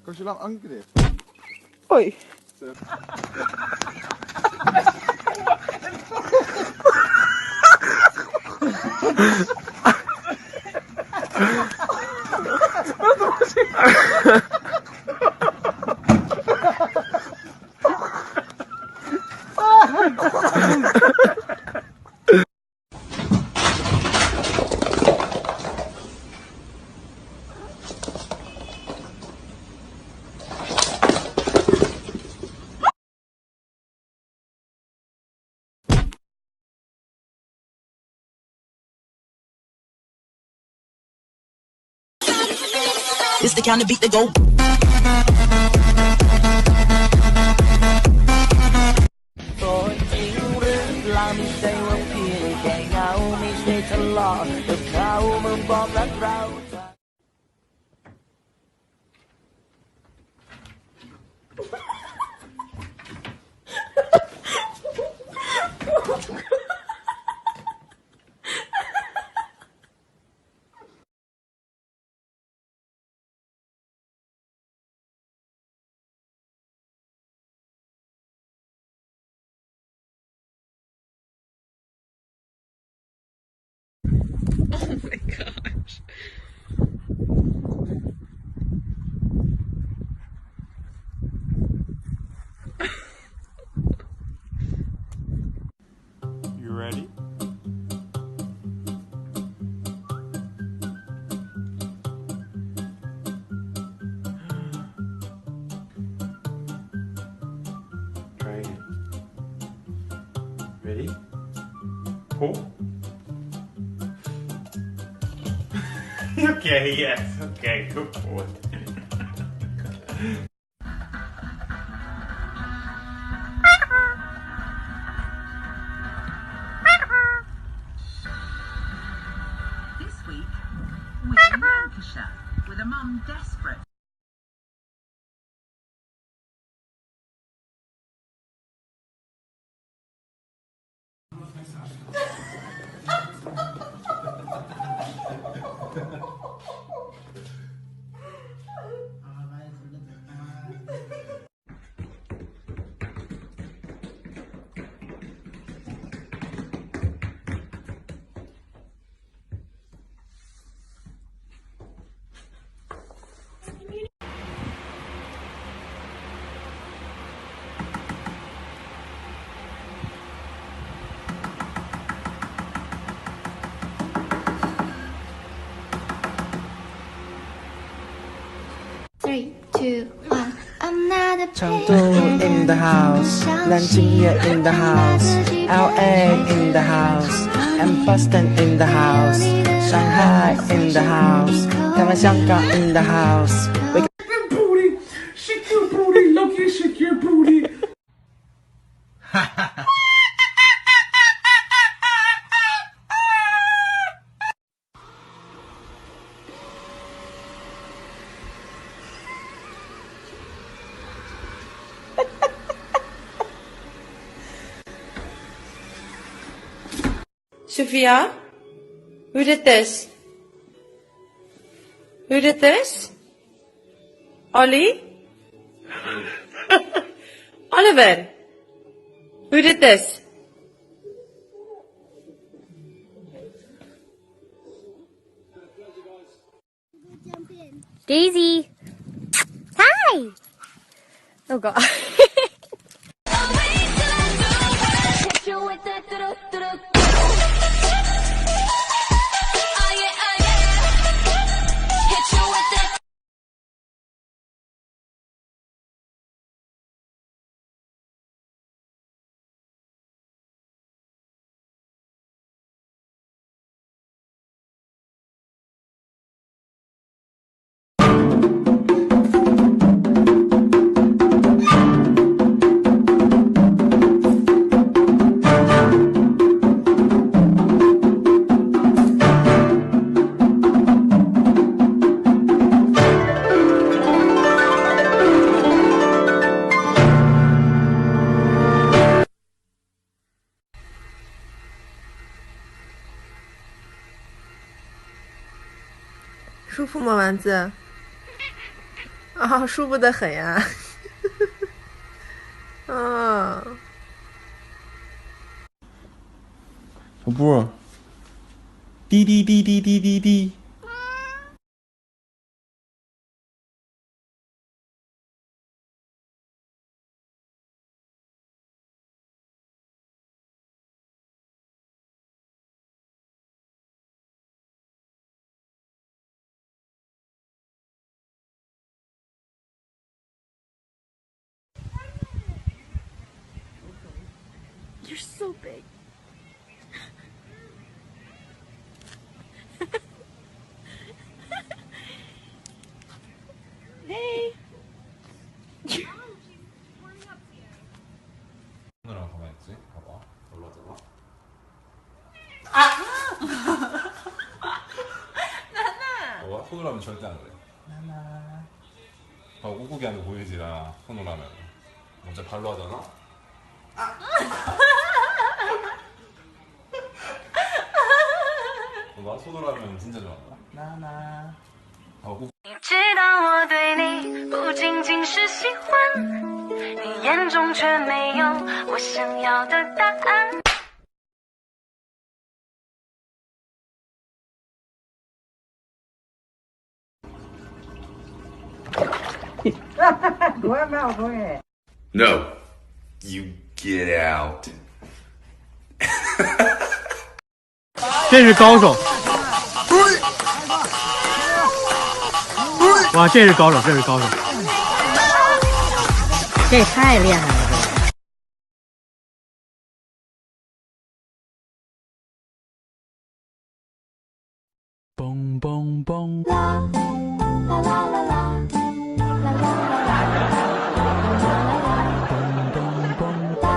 Kan je lang angripen? Oi. It's the kind of beat that go. ตัวจริงหรือเปล่าไม่ใช่ว่าเพียงแค่เงาไม่ใช่ทะเลาะกับเขาเมื่อบอกรักเรา Oh my gosh. You ready? Try again. Ready? Pull. Okay, yes. Okay, go for it. This week, we're in Lancashire with a mum desperate. Three, two, one. Another Chengdu in the house, Nanjing in the house, LA in the house, and Boston in the house, Shanghai in the house, Taiwan,香港 in the house. Shake your booty, Loki, shake your booty. Sophia? Who did this? Who did this? Ollie? Oliver? Who did this? Daisy. Hi. Oh god. 啊，舒服得很呀。啊，小布，滴滴滴滴滴滴滴。You're so big. Hey. 손으로 가만히 있지? 봐봐. 올라줘봐. 나나. 손으로 하면 절대 안 그래. 나나. 우국이 하면 보이지라 손으로 하면. 먼저 발로 하잖아. 봐봐 손으로 하면 진짜 좋아한다. 나나. 우국. 你知道我对你不仅仅是喜欢，你眼中却没有我想要的答案。No, you get out. 这是高手！哇，这是高手，这是高手！这也太厉害了！嘣嘣嘣！啦啦啦啦，啦啦啦啦，嘣嘣嘣！啦。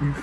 嗯